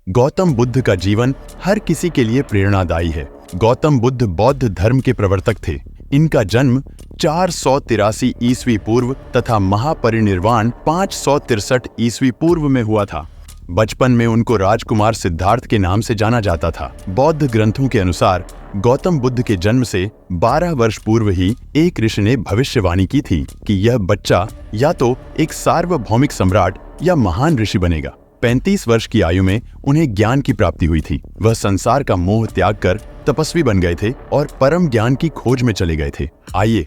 गौतम बुद्ध का जीवन हर किसी के लिए प्रेरणादायी है। गौतम बुद्ध बौद्ध धर्म के प्रवर्तक थे। इनका जन्म 483 ईस्वी पूर्व तथा महापरिनिर्वाण 563 ईस्वी पूर्व में हुआ था। बचपन में उनको राजकुमार सिद्धार्थ के नाम से जाना जाता था। बौद्ध ग्रंथों के अनुसार गौतम बुद्ध के जन्म से 12 वर्ष पूर्व ही एक ऋषि ने भविष्यवाणी की थी कि यह बच्चा या तो एक सार्वभौमिक सम्राट या महान ऋषि बनेगा। 35 वर्ष की आयु में उन्हें ज्ञान की प्राप्ति हुई थी। वह संसार का मोह त्याग कर तपस्वी बन गए थे और परम ज्ञान की खोज में चले गए थे। आइए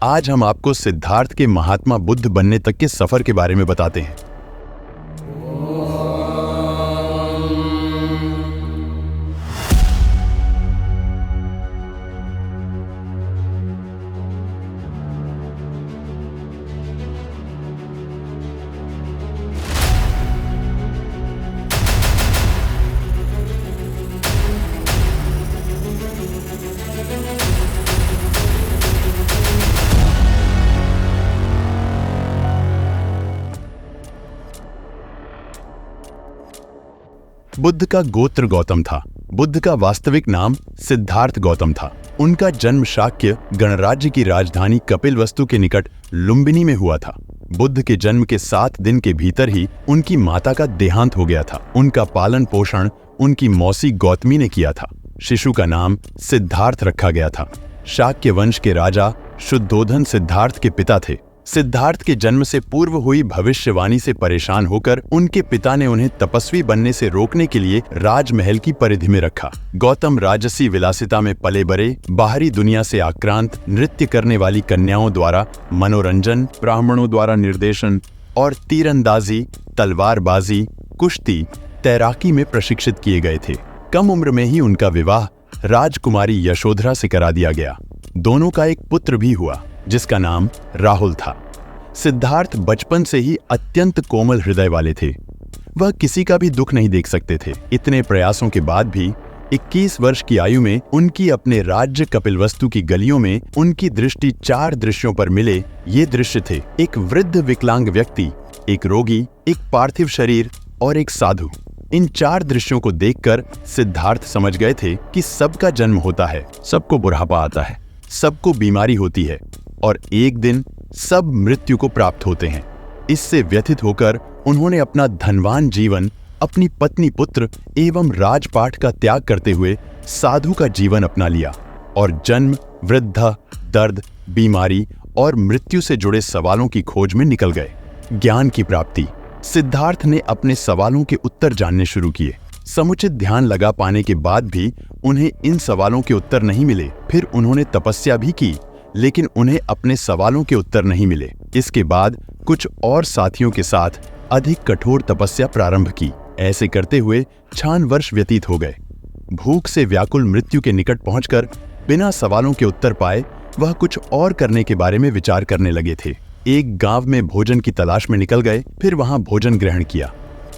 आज हम आपको सिद्धार्थ के महात्मा बुद्ध बनने तक के सफर के बारे में बताते हैं। बुद्ध का गोत्र गौतम था। बुद्ध का वास्तविक नाम सिद्धार्थ गौतम था। उनका जन्म शाक्य गणराज्य की राजधानी कपिलवस्तु के निकट लुम्बिनी में हुआ था। बुद्ध के जन्म के 7 दिन के भीतर ही उनकी माता का देहांत हो गया था। उनका पालन पोषण उनकी मौसी गौतमी ने किया था। शिशु का नाम सिद्धार्थ रखा गया था। शाक्य वंश के राजा शुद्धोधन सिद्धार्थ के पिता थे। सिद्धार्थ के जन्म से पूर्व हुई भविष्यवाणी से परेशान होकर उनके पिता ने उन्हें तपस्वी बनने से रोकने के लिए राजमहल की परिधि में रखा। गौतम राजसी विलासिता में पले बड़े, बाहरी दुनिया से आक्रांत, नृत्य करने वाली कन्याओं द्वारा मनोरंजन, ब्राह्मणों द्वारा निर्देशन और तीरंदाजी, तलवारबाजी, कुश्ती, तैराकी में प्रशिक्षित किए गए थे। कम उम्र में ही उनका विवाह राजकुमारी यशोधरा से करा दिया गया। दोनों का एक पुत्र भी हुआ जिसका नाम राहुल था। सिद्धार्थ बचपन से ही अत्यंत कोमल हृदय वाले थे। वह किसी का भी दुख नहीं देख सकते थे। इतने प्रयासों के बाद भी 21 वर्ष की आयु में उनकी अपने राज्य कपिलवस्तु की गलियों में उनकी दृष्टि 4 दृश्यों पर मिले। ये दृश्य थे: एक वृद्ध विकलांग व्यक्ति, एक रोगी, एक पार्थिव शरीर और एक साधु। इन 4 दृश्यों को देखकर सिद्धार्थ समझ गए थे कि सबका जन्म होता है, सबको बुढ़ापा आता है, सबको बीमारी होती है और एक दिन सब मृत्यु को प्राप्त होते हैं। इससे व्यथित होकर उन्होंने अपना धनवान जीवन, अपनी पत्नी, पुत्र एवं राजपाट का त्याग करते हुए साधु का जीवन अपना लिया और जन्म, वृद्धा, दर्द, बीमारी और मृत्यु से जुड़े सवालों की खोज में निकल गए। ज्ञान की प्राप्ति। सिद्धार्थ ने अपने सवालों के उत्तर जानने शुरू किए। समुचित ध्यान लगा पाने के बाद भी उन्हें इन सवालों के उत्तर नहीं मिले। फिर उन्होंने तपस्या भी की, लेकिन उन्हें अपने सवालों के उत्तर नहीं मिले। इसके बाद कुछ और साथियों के साथ अधिक कठोर तपस्या प्रारंभ की। ऐसे करते हुए 6 वर्ष व्यतीत हो गए। भूख से व्याकुल मृत्यु के निकट पहुंचकर बिना सवालों के उत्तर पाए वह कुछ और करने के बारे में विचार करने लगे थे। एक गांव में भोजन की तलाश में निकल गए, फिर वहां भोजन ग्रहण किया।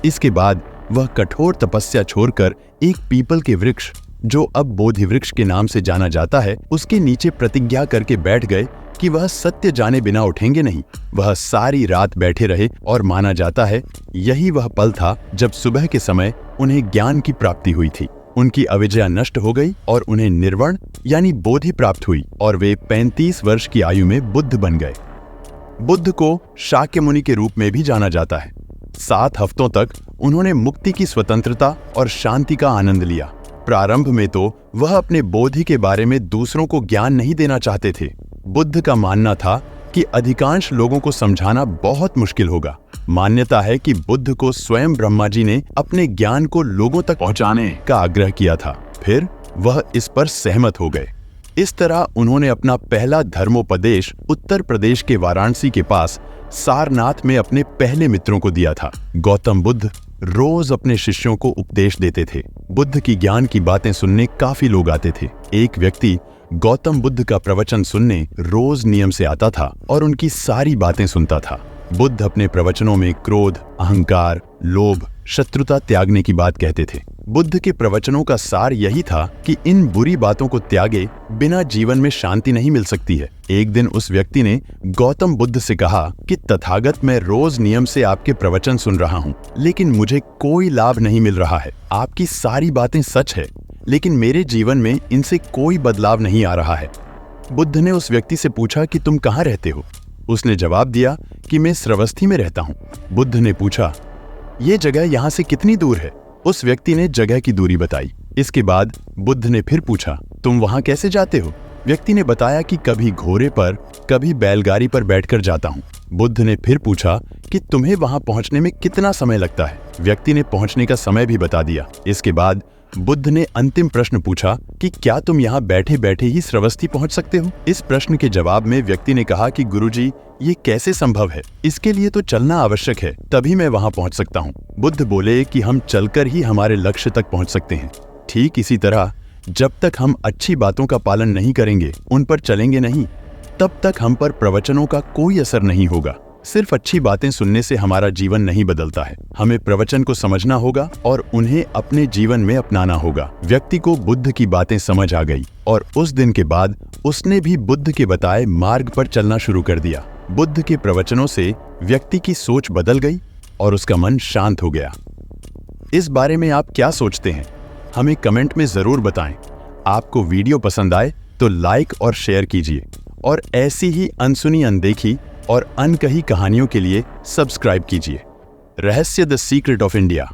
इसके बाद वह कठोर तपस्या छोड़कर एक पीपल के वृक्ष, जो अब बोधि वृक्ष के नाम से जाना जाता है, उसके नीचे प्रतिज्ञा करके बैठ गए कि वह सत्य जाने बिना उठेंगे नहीं। वह सारी रात बैठे रहे और माना जाता है यही वह पल था जब सुबह के समय उन्हें ज्ञान की प्राप्ति हुई थी। उनकी अविद्या नष्ट हो गई और उन्हें निर्वण यानी बोधि प्राप्त हुई और वे 35 वर्ष की आयु में बुद्ध बन गए। बुद्ध को शाक्य मुनि के रूप में भी जाना जाता है। 7 हफ्तों तक उन्होंने मुक्ति की स्वतंत्रता और शांति का आनंद लिया। प्रारंभ में तो वह अपने बोधि के बारे में दूसरों को ज्ञान नहीं देना चाहते थे। बुद्ध का मानना था कि अधिकांश लोगों को समझाना बहुत मुश्किल होगा। मान्यता है कि बुद्ध को स्वयं ब्रह्मा जी ने अपने ज्ञान को लोगों तक पहुंचाने का आग्रह किया था। फिर वह इस पर सहमत हो गए। इस तरह उन्होंने अपना पहला धर्मोपदेश उत्तर प्रदेश के वाराणसी के पास सारनाथ में अपने पहले मित्रों को दिया था। गौतम बुद्ध रोज अपने शिष्यों को उपदेश देते थे। बुद्ध की ज्ञान की बातें सुनने काफी लोग आते थे। एक व्यक्ति गौतम बुद्ध का प्रवचन सुनने रोज नियम से आता था और उनकी सारी बातें सुनता था। बुद्ध अपने प्रवचनों में क्रोध, अहंकार, लोभ, शत्रुता त्यागने की बात कहते थे। बुद्ध के प्रवचनों का सार यही था कि इन बुरी बातों को त्यागे बिना जीवन में शांति नहीं मिल सकती है। एक दिन उस व्यक्ति ने गौतम बुद्ध से कहा कि तथागत, मैं रोज नियम से आपके प्रवचन सुन रहा हूँ, लेकिन मुझे कोई लाभ नहीं मिल रहा है। आपकी सारी बातें सच है, लेकिन मेरे जीवन में इनसे कोई बदलाव नहीं आ रहा है। बुद्ध ने उस व्यक्ति से पूछा कि तुम कहाँ रहते हो? उसने जवाब दिया कि मैं श्रावस्ती में रहता हूँ। बुद्ध ने पूछा, ये जगह यहाँ से कितनी दूर है? उस व्यक्ति ने जगह की दूरी बताई। इसके बाद बुद्ध ने फिर पूछा, तुम वहां कैसे जाते हो? व्यक्ति ने बताया कि कभी घोड़े पर, कभी बैलगाड़ी पर बैठकर जाता हूं। बुद्ध ने फिर पूछा कि तुम्हें वहां पहुंचने में कितना समय लगता है? व्यक्ति ने पहुंचने का समय भी बता दिया। इसके बाद बुद्ध ने अंतिम प्रश्न पूछा कि क्या तुम यहाँ बैठे बैठे ही श्रावस्ती पहुंच सकते हो? इस प्रश्न के जवाब में व्यक्ति ने कहा कि गुरुजी, ये कैसे संभव है? इसके लिए तो चलना आवश्यक है, तभी मैं वहां पहुंच सकता हूं। बुद्ध बोले कि हम चलकर ही हमारे लक्ष्य तक पहुंच सकते हैं। ठीक इसी तरह जब तक हम अच्छी बातों का पालन नहीं करेंगे, उन पर चलेंगे नहीं, तब तक हम पर प्रवचनों का कोई असर नहीं होगा। सिर्फ अच्छी बातें सुनने से हमारा जीवन नहीं बदलता है। हमें प्रवचन को समझना होगा और उन्हें अपने जीवन में अपनाना होगा। व्यक्ति को बुद्ध की बातें समझ आ गई और उस दिन के बाद उसने भी बुद्ध के बताए मार्ग पर चलना शुरू कर दिया। बुद्ध के प्रवचनों से व्यक्ति की सोच बदल गई और उसका मन शांत हो गया। इस बारे में आप क्या सोचते हैं? हमें कमेंट में जरूर बताएं। आपको वीडियो पसंद आए तो लाइक और शेयर कीजिए और ऐसी ही अनसुनी, अनदेखी और अनकही कहानियों के लिए सब्सक्राइब कीजिए। रहस्य द सीक्रेट ऑफ इंडिया।